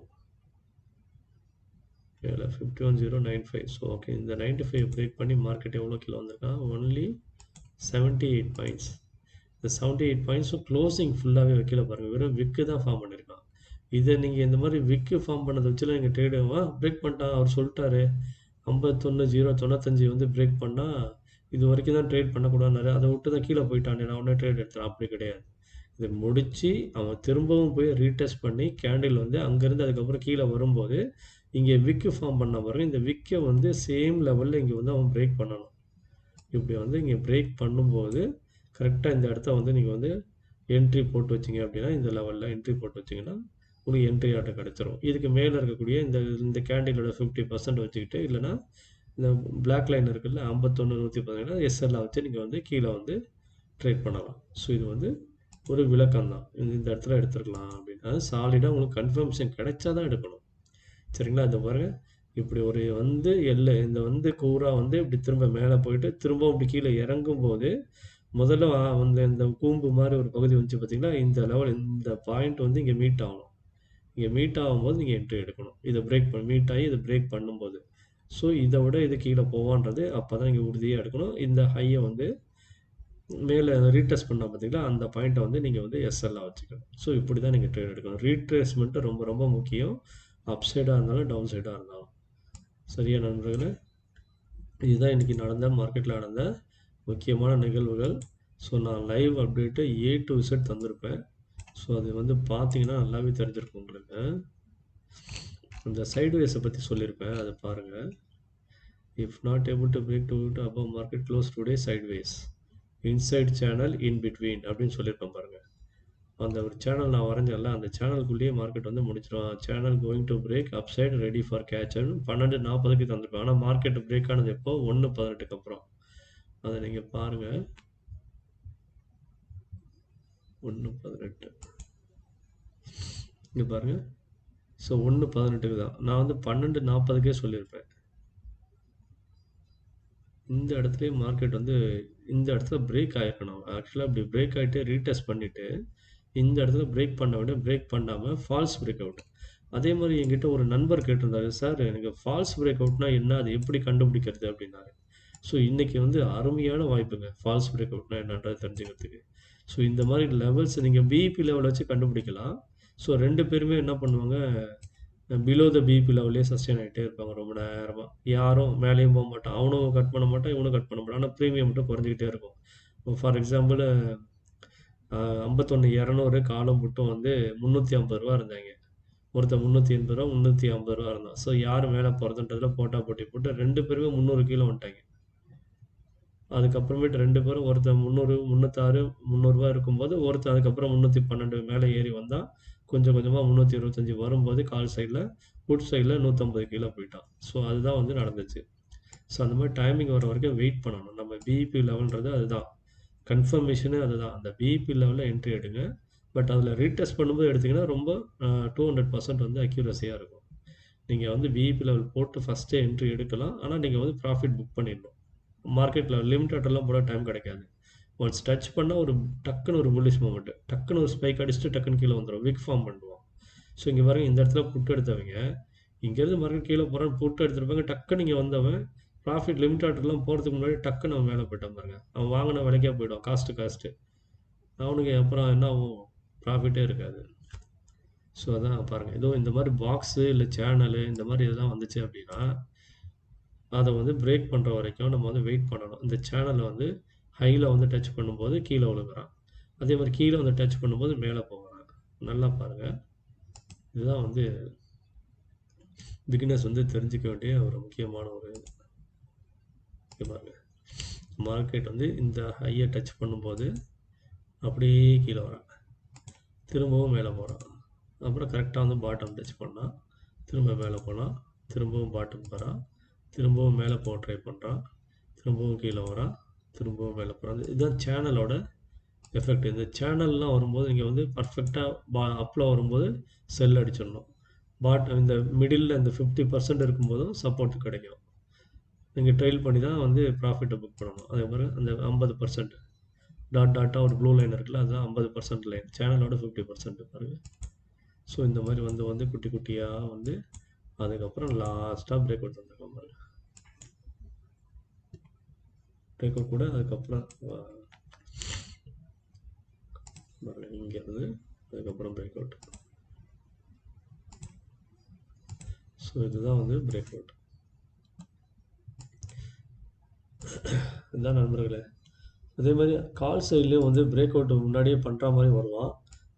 இல்லை 51,095. ஸோ ஓகே, இந்த 95 பிரேக் பண்ணி மார்க்கெட் எவ்வளோ கிலோ வந்திருக்கான்? Only 78 points. இந்த 78 பாயிண்ட்ஸும் க்ளோசிங் ஃபுல்லாகவே வைக்கல பாருங்கள், வெறும் விக்கு தான் ஃபார்ம் பண்ணியிருக்கான். இதை நீங்கள் இந்த மாதிரி விக்கு ஃபார்ம் பண்ணதை வச்சுலாம் நீங்கள் ட்ரேடுவா பிரேக் பண்ணிட்டான். அவர் சொல்லிட்டாரு 51,095 வந்து பிரேக் பண்ணால் இது வரைக்கும் தான் ட்ரேட் பண்ணக்கூடாதுனாரு. அதை விட்டு தான் கீழே போயிட்டான், நான் உடனே ட்ரேட் எடுத்துறேன். அப்படி கிடையாது. இதை முடித்து அவன் திரும்பவும் போய் ரீடெஸ்ட் பண்ணி கேண்டில் வந்து அங்கேருந்து அதுக்கப்புறம் கீழே வரும்போது இங்கே விக்கு ஃபார்ம் பண்ண பாருங்க, இந்த விக்கை வந்து சேம் லெவலில் இங்கே வந்து அவன் பிரேக் பண்ணணும். இப்படி வந்து இங்கே பிரேக் பண்ணும்போது கரெக்டாக இந்த இடத்த வந்து நீங்கள் வந்து என்ட்ரி போட்டு வச்சிங்க அப்படின்னா, இந்த லெவலில் என்ட்ரி போட்டு வச்சிங்கன்னா உங்களுக்கு என்ட்ரி ஆட்டை கிடச்சிரும். இதுக்கு மேலே இருக்கக்கூடிய இந்த கேண்டிலோட 50% வச்சுக்கிட்டு, இல்லைனா இந்த பிளாக் லைன் இருக்குல்ல 51 எஸ்எல்ல வச்சு நீங்கள் வந்து கீழே வந்து ட்ரேட் பண்ணலாம். ஸோ இது வந்து ஒரு விளக்கம் தான். இந்த இடத்துல எடுத்துருக்கலாம் அப்படின்னு. அது சாலிடாக உங்களுக்கு கன்ஃபர்மேஷன் கிடைச்சா தான் எடுக்கணும். சரிங்களா? இந்த பாருங்க இப்படி ஒரு வந்து இந்த வந்து கூரா வந்து இப்படி திரும்ப மேலே போயிட்டு திரும்ப இப்படி கீழே இறங்கும் போது முதல்ல வந்து இந்த கூம்பு மாதிரி ஒரு பகுதி வந்துச்சு பார்த்தீங்களா? இந்த லெவல் இந்த பாயிண்ட் வந்து இங்கே மீட் ஆகணும். இங்கே மீட் ஆகும்போது நீங்கள் என்ட்ரி எடுக்கணும். இதை மீட் ஆகி இதை பிரேக் பண்ணும்போது. ஸோ இதை விட இது கீழே போவான்றது அப்போ தான் இங்கே உறுதியாக எடுக்கணும். இந்த ஹையை வந்து மேலே ரீட்ரெஸ் பண்ணால் பார்த்தீங்களா அந்த பாயிண்ட்டை வந்து நீங்கள் வந்து எஸ்எல்லாக வச்சுக்கணும். ஸோ இப்படி தான் நீங்கள் ட்ரேட் எடுக்கணும். ரீட்ரேஸ்மெண்ட்டு ரொம்ப ரொம்ப முக்கியம். அப் சைடாக இருந்தாலும் டவுன் சைடாக இருந்தாலும். சரியா நண்பர்களே? இதுதான் இன்றைக்கி மார்க்கெட்டில் நடந்த முக்கியமான நிகழ்வுகள். ஸோ நான் live update A to Z தந்திருப்பேன். ஸோ அது வந்து பார்த்தீங்கன்னா நல்லாவே தெரிஞ்சிருக்கும் உங்களுக்கு. இந்த சைட்வேஸை பற்றி சொல்லியிருப்பேன், அதை பாருங்கள். If not able to break to above market close today sideways inside channel in between அப்படின்னு சொல்லியிருப்பேன் பாருங்கள். அந்த ஒரு சேனல் நான் வரைஞ்சேன்ல, அந்த சேனலுக்குள்ளேயே மார்க்கெட் வந்து முடிச்சிடும். Channel going to break up side ready for catcher 12:40க்கு தந்திருப்பேன். ஆனால் மார்க்கெட் பிரேக் ஆனது எப்போ 1:18க்கு அப்புறம். அதை நீங்கள் பாருங்கள். 1:18 இங்கே பாருங்கள். ஸோ 1:18க்கு தான் நான் வந்து 12:40க்கே சொல்லியிருப்பேன். இந்த இடத்துலயே மார்க்கெட் வந்து இந்த இடத்துல பிரேக் ஆகிருக்கணும். ஆக்சுவலாக அப்படி பிரேக் ஆகிட்டு ரீடெஸ்ட் பண்ணிவிட்டு இந்த இடத்துல பிரேக் பண்ண விட பிரேக் பண்ணாமல் ஃபால்ஸ் பிரேக் அவுட். அதே மாதிரி என்கிட்ட ஒரு நண்பர் கேட்டிருந்தாரு, சார் எனக்கு ஃபால்ஸ் பிரேக் அவுட்னா என்ன, அது எப்படி கண்டுபிடிக்கிறது அப்படின்னாரு. ஸோ இன்றைக்கி வந்து அருமையான வாய்ப்புங்க ஃபால்ஸ் பிரேக் அவுட்னா என்னன்றது தெரிஞ்சுக்கிறதுக்கு. ஸோ இந்த மாதிரி லெவல்ஸ் நீங்கள் பிஇபி லெவல் வச்சு கண்டுபிடிக்கலாம். ஸோ 2 பேருமே என்ன பண்ணுவாங்க, பிலோ த பிபி லெவல்லே சஸ்டெயின் ஆகிட்டே இருப்பாங்க ரொம்ப நேரமாக. யாரும் மேலேயும் போக மாட்டான், அவனும் கட் பண்ண மாட்டான், இவனும் கட் பண்ண மாட்டான். ஆனால் ப்ரீமியம் மட்டும் குறைஞ்சிக்கிட்டே இருக்கும். ஃபார் எக்ஸாம்பிள் 51,200 காலம் மட்டும் வந்து 350 ரூபா இருந்தாங்க. ஒருத்தன் 380 ரூபா 350 ரூபா இருந்தான். ஸோ யார் மேலே போகிறதுன்றதுல போட்டி போட்டு 2 பேருமே 300 கீழே வந்துட்டாங்க. அதுக்கப்புறமேட்டு 2 பேரும் ஒருத்தன் 300 306 300 இருக்கும்போது ஒருத்தன் அதுக்கப்புறம் 312 மேலே ஏறி வந்தால் கொஞ்சம் கொஞ்சமாக 325 வரும்போது கால் சைடில் புட் சைடில் 150 கீழே போயிட்டான். ஸோ அதுதான் வந்து நடந்துச்சு. ஸோ அந்த மாதிரி டைமிங் வர வரைக்கும் வெயிட் பண்ணணும். நம்ம பிஇபி லெவல்ன்றது அதுதான், கன்ஃபர்மேஷனே அதுதான். அந்த பிஇபி லெவலில் என்ட்ரி எடுங்க. பட் அதில் ரீடெஸ்ட் பண்ணும்போது எடுத்திங்கன்னா ரொம்ப 200% வந்து அக்யூரஸியாக இருக்கும். நீங்கள் வந்து பிஇபி லெவல் போட்டு ஃபஸ்ட்டே என்ட்ரி எடுக்கலாம். ஆனால் நீங்கள் வந்து ப்ராஃபிட் புக் பண்ணிடணும். மார்க்கெட்டில் லிமிட் ஆர்டர்லாம் போட டைம் கிடைக்காது. ஒன்ஸ் டச் பண்ணால் ஒரு டக்குன்னு ஒரு புல்லிஷ் மூமெண்ட், டக்குன்னு ஒரு ஸ்பைக் அடிச்சுட்டு டக்குன்னு கீழே வந்துடும், விக் ஃபார்ம் பண்ணுவோம். ஸோ இங்கே பாருங்க, இந்த இடத்துல புட்டு எடுத்தவங்க இங்கேருந்து மார்க்கெட் கீழே போகிறான்னு புட்டு எடுத்துருப்பாங்க. டக்குன்னு இங்கே வந்தவன் ப்ராஃபிட் லிமிட் ஆர்டர்லாம் போகிறதுக்கு முன்னாடி டக்குன்னு அவன் மேலே போயிட்டான் பாருங்க. அவன் வாங்கின விலைக்கே போயிடும், காஸ்ட்டு அவனுக்கு அப்புறம் என்ன ஆகும், ப்ராஃபிட்டே இருக்காது. ஸோ அதான் பாருங்கள், ஏதோ இந்த மாதிரி பாக்ஸு இல்லை சேனலு இந்த மாதிரி இதெல்லாம் வந்துச்சு அப்படின்னா அதை வந்து பிரேக் பண்ணுற வரைக்கும் நம்ம வந்து வெயிட் பண்ணணும். இந்த சேனலை வந்து ஹையில் வந்து டச் பண்ணும்போது கீழே விழுகுறான், அதே மாதிரி கீழே வந்து டச் பண்ணும்போது மேலே போகிறான். நல்லா பாருங்கள், இதுதான் வந்து பிகினர்ஸ் வந்து தெரிஞ்சிக்க வேண்டிய ஒரு முக்கியமான ஒரு பாருங்க. மார்க்கெட் வந்து இந்த ஹையை டச் பண்ணும்போது அப்படியே கீழே வரான், திரும்பவும் மேலே போகிறான், அப்புறம் கரெக்டாக வந்து பாட்டம் டச் பண்ணால் திரும்ப மேலே போனால் திரும்பவும் பாட்டம் போகிறான், திரும்பவும் மேலே போக ட்ரை பண்ணுறான், திரும்பவும் கீழே வரான், திரும்பவும் மேலே போகிறான். இதுதான் சேனலோட எஃபெக்ட். இந்த சேனல்லாம் வரும்போது நீங்கள் வந்து பர்ஃபெக்டாக அப்பில் வரும்போது செல் அடிச்சிடணும். இந்த மிடில் இந்த 50% இருக்கும்போதும் சப்போர்ட் கிடைக்கும். நீங்கள் ட்ரெயில் பண்ணி தான் வந்து ப்ராஃபிட்டை புக் பண்ணணும். அதே மாதிரி அந்த 50% டாட்டாக ஒரு ப்ளூ லைன் இருக்குல்ல, அதுதான் 50% லைன், சேனலோட 50% பாருங்கள். ஸோ இந்த மாதிரி வந்து குட்டி குட்டியாக வந்து அதுக்கப்புறம் லாஸ்ட்டாக பிரேக் அவுட் வந்துருக்கோம் பாருங்க. பிரேக் அவுட் கூட அதுக்கப்புறம் இங்கேருந்து அதுக்கப்புறம் பிரேக் அவுட். ஸோ இதுதான் வந்து பிரேக் அவுட். இதுதான் நண்பர்களே. அதே மாதிரி கால் சைட்லேயும் வந்து பிரேக் அவுட் முன்னாடியே பண்ணுற மாதிரி வருவான்.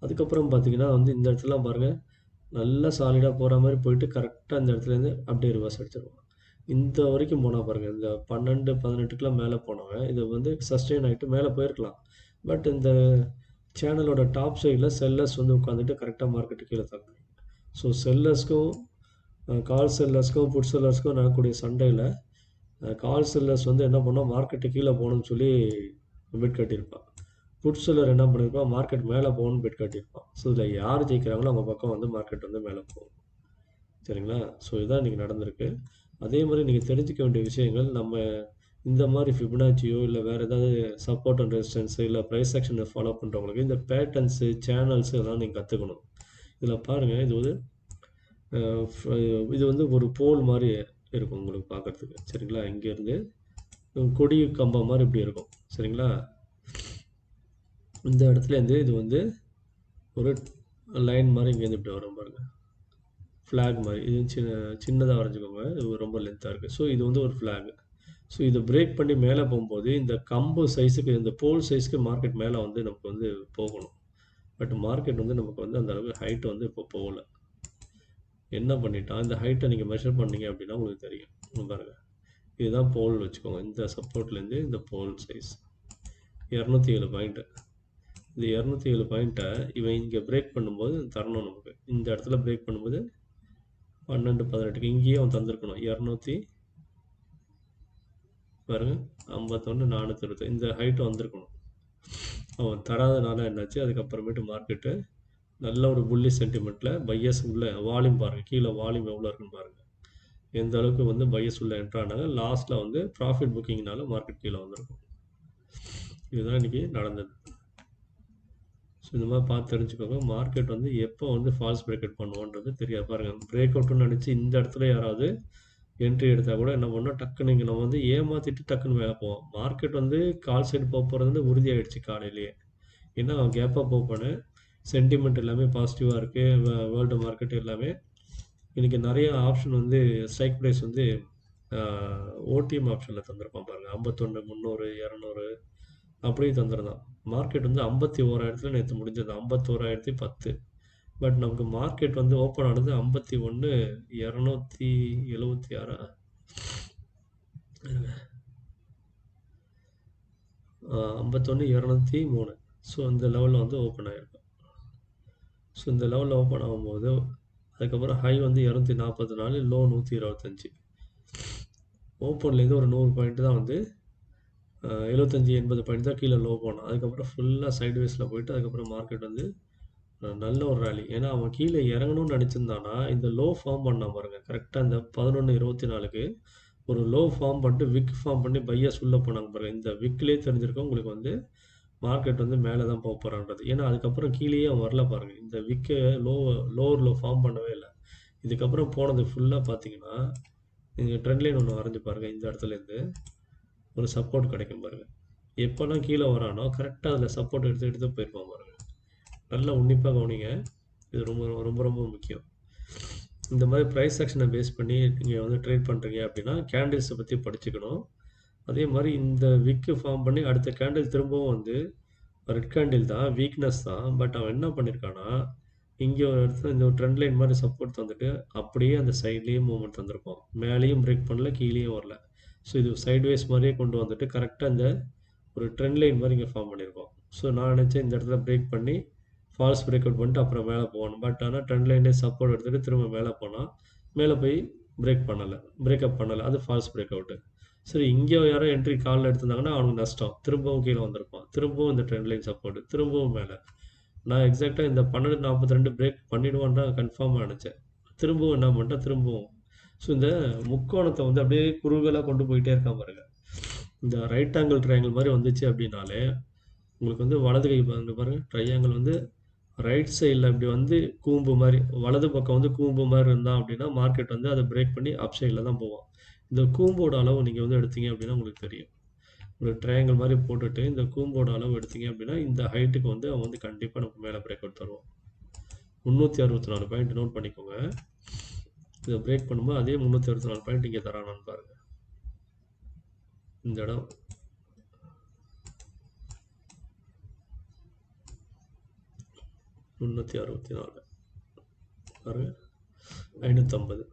அதுக்கப்புறம் பார்த்தீங்கன்னா வந்து இந்த இடத்துலாம் பாருங்கள், நல்லா சாலிடாக போகிற மாதிரி போயிட்டு கரெக்டாக இந்த இடத்துலேருந்து அப்படியே ரிவர்ஸ் அடிச்சிருவான். இந்த வரைக்கும் போனால் பாருங்கள், இந்த 12-18க்குலாம் மேலே போனவன் இது வந்து சஸ்டெயின் ஆகிட்டு மேலே போயிருக்கலாம். பட் இந்த சேனலோட டாப் சைடில் செல்லர்ஸ் வந்து உட்காந்துட்டு கரெக்டாக மார்க்கெட்டு கீழே தரணும். ஸோ செல்லர்ஸ்க்கும் கால் செல்லர்ஸ்க்கும் புட் செல்லர்ஸ்க்கும் நடக்கக்கூடிய சண்டையில் கால் செல்லர்ஸ் வந்து என்ன பண்ணோம், மார்க்கெட்டு கீழே போகணும்னு சொல்லி பெட் கட்டியிருப்பான். புட் செல்லர் என்ன பண்ணியிருப்பான், மார்க்கெட் மேலே போகணும்னு பெட் கட்டியிருப்பான். ஸோ இதில் யார் ஜெயிக்கிறாங்களோ அவங்க பக்கம் வந்து மார்க்கெட் வந்து மேலே போகும். சரிங்களா? ஸோ இதான் இன்றைக்கி நடந்திருக்கு. அதே மாதிரி நீங்கள் தெரிஞ்சுக்க வேண்டிய விஷயங்கள், நம்ம இந்த மாதிரி ஃபிபனாச்சியோ இல்லை வேறு ஏதாவது சப்போர்ட் அண்ட் ரெசிஸ்டன்ஸு இல்லை ப்ரைஸ் ஆக்ஷனை ஃபாலோ பண்ணுறவங்களுக்கு இந்த பேட்டர்ன்ஸு சேனல்ஸு இதெல்லாம் நீங்கள் கற்றுக்கணும். இதில் பாருங்கள், இது வந்து ஒரு போல் மாதிரி இருக்கும் உங்களுக்கு பார்க்குறதுக்கு. சரிங்களா? இங்கேருந்து கொடி கம்பம் மாதிரி இப்படி இருக்கும். சரிங்களா? இந்த இடத்துலேருந்து இது வந்து ஒரு லைன் மாதிரி இங்கேருந்து இப்படி வரும் பாருங்கள், ஃப்ளாக் மாதிரி. இது சின்னதாக வரைஞ்சிக்கோங்க, இது ரொம்ப லென்த்தாக இருக்குது. ஸோ இது வந்து ஒரு ஃப்ளாக். ஸோ இதை பிரேக் பண்ணி மேலே போகும்போது இந்த கம்பு சைஸுக்கு, இந்த போல் சைஸுக்கு மார்க்கெட் மேலே வந்து நமக்கு வந்து போகணும். பட் மார்க்கெட் வந்து நமக்கு வந்து அந்த அளவுக்கு ஹைட் வந்து இப்போ போகலை. என்ன பண்ணிட்டான், இந்த ஹைட்டை நீங்கள் மெஷர் பண்ணீங்க அப்படின்னா உங்களுக்கு தெரியும். பாருங்கள், இதுதான் போல் வச்சுக்கோங்க. இந்த சப்போர்ட்லேருந்து இந்த போல் சைஸ் 207 பாயிண்ட்டு. இந்த 207 பாயிண்ட்டை இவன் இங்கே பிரேக் பண்ணும்போது தரணும் நமக்கு. இந்த இடத்துல பிரேக் பண்ணும்போது 12-18க்கு இங்கேயே அவன் தந்திருக்கணும். 200 பாருங்க 51-420 இந்த ஹைட்டு வந்திருக்கணும். அவன் தராதனால என்னாச்சு, அதுக்கப்புறமேட்டு மார்க்கெட்டு நல்ல ஒரு புல்லி சென்டிமெண்ட்டில் பையஸ் உள்ள வால்யூம் பாருங்கள், கீழே வால்யூம் எவ்வளோ இருக்குன்னு பாருங்கள். எந்த அளவுக்கு வந்து பையஸ் உள்ள என்ட்ரானாங்க. லாஸ்ட்டில் வந்து ப்ராஃபிட் புக்கிங்னால மார்க்கெட் கீழே வந்திருக்கும். இதுதான் இன்றைக்கி நடந்தது. ஸோ இந்த மாதிரி பார்த்து தெரிஞ்சுக்கோங்க. மார்க்கெட் வந்து எப்போ வந்து ஃபால்ஸ் பிரேக் அவுட் பண்ணுவோன்றது தெரியாது. பாருங்கள், பிரேக் அவுட்னு நினச்சி இந்த இடத்துல யாராவது என்ட்ரி எடுத்தால் கூட என்ன பண்ணோம், டக்குன்னு இங்கே நம்ம வந்து ஏமாற்றிட்டு டக்குன்னு மேலே போவோம். மார்க்கெட் வந்து கால் சைடு போக போகிறது வந்து உறுதியாகிடுச்சு காலையிலேயே. ஏன்னா கேப்பாக போப்பானு சென்டிமெண்ட் எல்லாமே பாசிட்டிவாக இருக்குது. வேர்ல்டு மார்க்கெட் எல்லாமே இன்றைக்கி நிறைய ஆப்ஷன் வந்து ஸ்ட்ரைக் ப்ரைஸ் வந்து ஓடிஎம் ஆப்ஷனில் தந்திருப்பான் பாருங்கள். 51, 300, 200 அப்படியே தந்துருந்தான். மார்க்கெட் வந்து 51,000 நேற்று முடிஞ்சது, 51,010. பட் நமக்கு மார்க்கெட் வந்து ஓப்பன் ஆனது 51,276 51,203. ஸோ இந்த லெவலில் வந்து ஓப்பன் ஆகிருக்கும். ஸோ இந்த லெவலில் ஓப்பன் ஆகும்போது அதுக்கப்புறம் ஹை வந்து 244, லோ 125. ஓப்பன்லேருந்து ஒரு 100 பாயிண்ட் தான் வந்து 75-80 பாயிண்ட் தான் கீழே லோ போனான். அதுக்கப்புறம் ஃபுல்லாக சைட்வேஸில் போயிட்டு அதுக்கப்புறம் மார்க்கெட் வந்து நல்ல ஒரு ரேலி. ஏன்னா அவன் கீழே இறங்கணும்னு நினச்சிருந்தானா இந்த லோ ஃபார்ம் பண்ணான் பாருங்க. கரெக்டாக இந்த 11:24க்கு ஒரு லோ ஃபார்ம் பண்ணிட்டு விக் ஃபார்ம் பண்ணி பையர்ஸ் உள்ளே போனாங்க பாருங்கள். இந்த விக்லேயே தெரிஞ்சிருக்கும் உங்களுக்கு வந்து மார்க்கெட் வந்து மேலே தான் போக போகிறான்றது. ஏன்னா அதுக்கப்புறம் கீழேயே அவன் வரல பாருங்கள். இந்த விக்கை லோவர் லோ ஃபார்ம் பண்ணவே இல்லை. இதுக்கப்புறம் போனது ஃபுல்லாக பார்த்தீங்கன்னா நீங்கள் ட்ரெண்ட் லைன் ஒன்று வரைஞ்சி பாருங்கள். இந்த இடத்துலேருந்து ஒரு சப்போர்ட் கிடைக்கும் பாருங்கள். எப்போல்லாம் கீழே வரானோ கரெக்டாக அதில் சப்போர்ட் எடுத்து போயிருப்பான் பாருங்கள். நல்லா உன்னிப்பாக கவனிங்க, இது ரொம்ப ரொம்ப ரொம்ப முக்கியம். இந்த மாதிரி ப்ரைஸ் ஆக்ஷனை பேஸ் பண்ணி நீங்கள் வந்து ட்ரேட் பண்ணுறீங்க அப்படின்னா கேண்டில்ஸை பற்றி படிச்சுக்கணும். அதே மாதிரி இந்த விக்கு ஃபார்ம் பண்ணி அடுத்த கேண்டில் திரும்பவும் வந்து ரெட் கேண்டில் தான், வீக்னஸ் தான். பட் அவன் என்ன பண்ணியிருக்கான்னா இங்கே ஒரு இடத்துல இந்த ஒரு ட்ரெண்ட் லைன் மாதிரி சப்போர்ட் தந்துட்டு அப்படியே அந்த சைட்லேயே மூவ்மெண்ட் தந்திருப்போம். மேலேயும் பிரேக் பண்ணல, கீழேயும் வரல. ஸோ இது சைட்வேஸ் மாதிரியே கொண்டு வந்துட்டு கரெக்டாக இந்த ஒரு ட்ரெண்ட் லைன் மாதிரி இங்கே ஃபார்ம் பண்ணியிருக்கோம். ஸோ நான் நினச்சேன் இந்த இடத்துல பிரேக் பண்ணி ஃபால்ஸ் பிரேக் அவுட் பண்ணிட்டு அப்புறம் மேலே போகணும். பட் ஆனால் ட்ரெண்ட் லைனே சப்போர்ட் எடுத்துகிட்டு திரும்ப மேலே போனால் மேலே போய் பிரேக்கப் பண்ணலை. அது ஃபால்ஸ் பிரேக் அவுட்டு. சரி, இங்கே யாரோ என்ட்ரி காலில் எடுத்திருந்தாங்கன்னா அவனுக்கு நஷ்டம். திரும்பவும் கீழே வந்திருப்பான். திரும்பவும் இந்த ட்ரெண்ட் லைன் சப்போர்ட்டு, திரும்பவும் மேலே. நான் எக்ஸாக்டாக இந்த 12:42 பிரேக் பண்ணிவிடுவான்னு தான் கன்ஃபார்மாக நினச்சேன். திரும்பவும் என்ன பண்ணிட்டேன், திரும்பவும். ஸோ இந்த முக்கோணத்தை வந்து அப்படியே குறுகலாக கொண்டு போயிட்டே இருக்கான் பாருங்க. இந்த ரைட் ஆங்கிள் ட்ரையாங்கிள் மாதிரி வந்துச்சு அப்படின்னாலே உங்களுக்கு வந்து வலது கை பாருங்க, ட்ரையாங்கிள் வந்து ரைட் சைடில் இப்படி வந்து கூம்பு மாதிரி, வலது பக்கம் வந்து கூம்பு மாதிரி இருந்தால் அப்படின்னா மார்க்கெட் வந்து அதை பிரேக் பண்ணி அப் சைடில் தான் போவோம். இந்த கூம்போட அளவு நீங்கள் வந்து எடுத்தீங்க அப்படின்னா உங்களுக்கு தெரியும். ஒரு ட்ரையாங்கிள் மாதிரி போட்டுட்டு இந்த கூம்போட அளவு எடுத்தீங்க அப்படின்னா இந்த ஹைட்டுக்கு வந்து அவன் வந்து கண்டிப்பாக நமக்கு மேலே பிரேக் அவுட் தருவோம். 364 பாயிண்ட் நோட் பண்ணிக்கோங்க. இதை பிரேக் பண்ணும்போது அதே 364 பாயிண்ட் இங்கே தரானான்னு பாருங்கள். இந்த இடம் 364 பாருங்க, 550.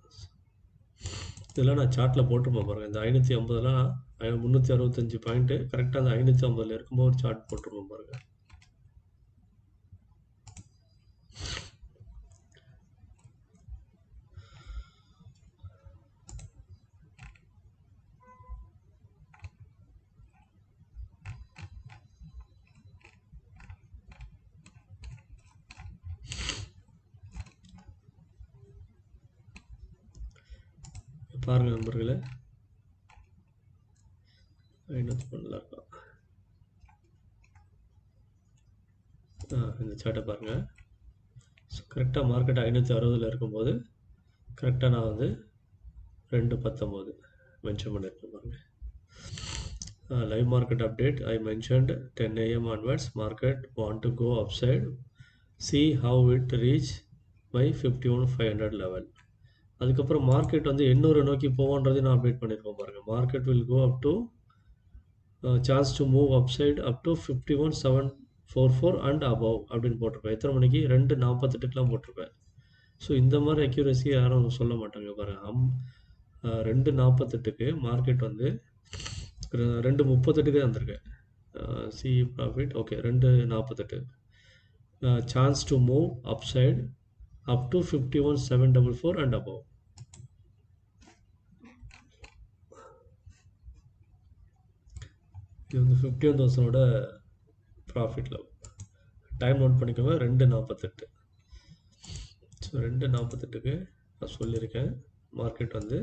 இதெல்லாம் நான் சார்ட்டில் போட்டிருப்பேன் பாருங்கள். இந்த 550லாம் 365 பாயிண்ட்டு கரெக்டாக அந்த 550 இருக்கும்போது ஒரு சார்ட் போட்டிருப்பேன் பாருங்கள். பாருங்கள் நண்பர்களே, 501 இருக்கா? இந்த சார்ட்டை பாருங்கள். ஸோ கரெக்டாக மார்க்கெட் 560 இருக்கும்போது கரெக்டாக நான் வந்து 2:19 மென்ஷன் பண்ணியிருக்கேன் பாருங்கள். Live market update, I mentioned 10 AM onwards market want to go upside, see how it reach by 51,500 level. அதுக்கப்புறம் மார்க்கெட் வந்து 800 நோக்கி போவோன்றதை நான் அப்டேட் பண்ணியிருக்கோம் பாருங்கள். Market will go up to chance to move upside up to 51,744 and above அப்படின்னு போட்டிருப்பேன். எத்தனை மணிக்கு? 2:48க்குலாம் போட்டிருப்பேன். ஸோ இந்த மாதிரி அக்யூரஸி யாரும் சொல்ல மாட்டாங்க பாருங்கள். 2:48க்கு மார்க்கெட் வந்து 2:38க்கு வந்திருக்கேன். C profit okay 2:48 chance to move upside up to 51,744 and above. இது வந்து 51,000ஓட ப்ராஃபிட் லெவல். டைம் நோட் பண்ணிக்கோங்க. 2:48. ஸோ 2:48க்கு நான் சொல்லியிருக்கேன் மார்க்கெட் வந்து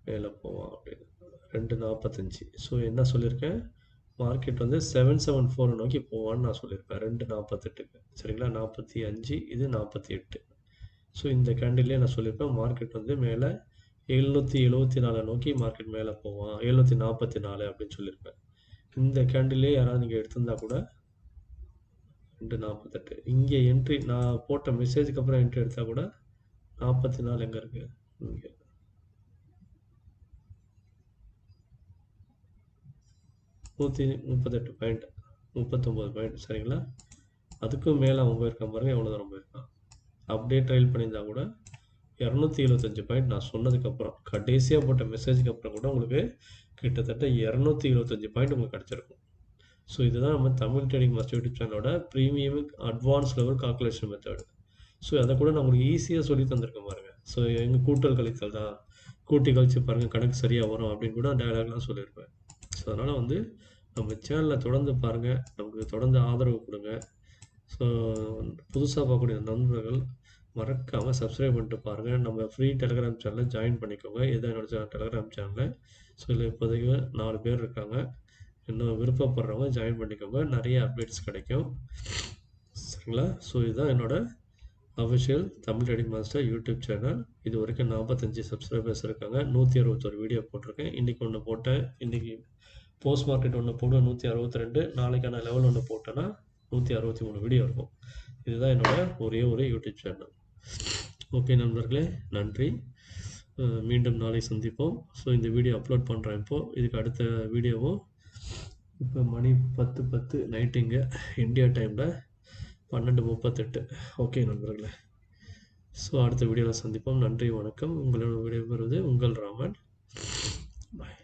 மேலே போவான் அப்படின்னு. 2:45. ஸோ என்ன சொல்லியிருக்கேன்? மார்க்கெட் வந்து 774 நோக்கி போவான்னு நான் சொல்லியிருப்பேன் 2:48க்கு. சரிங்களா? 45, இது 48. ஸோ இந்த கேண்டில்லே நான் சொல்லியிருப்பேன் மார்க்கெட் வந்து மேலே 774 நோக்கி மார்க்கெட் மேலே போவான், 744 அப்படின்னு சொல்லியிருப்பேன். இந்த கேண்டில்லே யாராவது நீங்கள் எடுத்திருந்தா கூட 2:48 இங்கே என்ட்ரி நான் போட்ட மெசேஜுக்கு அப்புறம் என்ட்ரி எடுத்தால் கூட 44 எங்கே இருக்குது? இங்கே 138 பாயிண்ட், 39 பாயிண்ட். சரிங்களா? அதுக்கும் மேலே அவன் போயிருக்கான் பாருங்கள், எவ்வளோ தூரம் போயிருக்கான். அப்படியே ட்ரைல் பண்ணியிருந்தா கூட 275 பாயிண்ட் நான் சொன்னதுக்கப்புறம் கடைசியாக போட்ட மெசேஜுக்கு அப்புறம் கூட உங்களுக்கு கிட்டத்தட்ட 275 பாயிண்ட் உங்களுக்கு கிடச்சிருக்கும். ஸோ இதுதான் நம்ம தமிழ் ட்ரேடிங் மாஸ்டர் யூடியூப் சேனலோட premium advance level calculation method. So அதை கூட நான் உங்களுக்கு ஈஸியாக சொல்லி தந்திருக்கேன் பாருங்கள். ஸோ எங்கள் கூட்டல் கழித்தல் தான், கூட்டி கழிச்சு பாருங்கள் கணக்கு சரியாக வரும் அப்படின்னு கூட டயலாக்லாம் சொல்லியிருப்பேன். ஸோ அதனால் வந்து நம்ம சேனலில் தொடர்ந்து பாருங்கள், நமக்கு தொடர்ந்து ஆதரவு கொடுங்க. ஸோ புதுசாக பார்க்கக்கூடிய நண்பர்கள் மறக்காமல் சப்ஸ்கிரைப் பண்ணிட்டு பாருங்கள். நம்ம ஃப்ரீ டெலிகிராம் சேனலில் ஜாயின் பண்ணிக்கோங்க. இதுதான் என்னோட டெலிகிராம் சேனலில். ஸோ இதில் இப்போதைக்கு 4 பேர் இருக்காங்க. இன்னும் விருப்பப்படுறவங்க ஜாயின் பண்ணிக்கோங்க, நிறைய அப்டேட்ஸ் கிடைக்கும். சரிங்களா? ஸோ இதுதான் என்னோட official Tamil trading master YouTube channel. இது வரைக்கும் 45 சப்ஸ்கிரைபர்ஸ் இருக்காங்க. 161 வீடியோ போட்டிருக்கேன். இன்றைக்கி ஒன்று போட்டேன். இன்றைக்கி போஸ்ட் மார்க்கெட் ஒன்று போடுவேன் 162. நாளைக்கான லெவல் ஒன்று போட்டேன்னா 163 வீடியோ இருக்கும். இதுதான் என்னோட ஒரே ஒரு யூடியூப் சேனல். ஓகே நண்பர்களே, நன்றி. மீண்டும் நாளை சந்திப்போம். ஸோ இந்த வீடியோ அப்லோட் பண்ணுறேன் இப்போது. இதுக்கு அடுத்த வீடியோவும் இப்போ மணி 10:10 நைட்டுங்க இந்தியா டைமில் 12:38. ஓகே நண்பர்களே, ஸோ அடுத்த வீடியோவில் சந்திப்போம். நன்றி, வணக்கம். உங்களோட விடைபெறுவது உங்கள் ராமன். பாய்.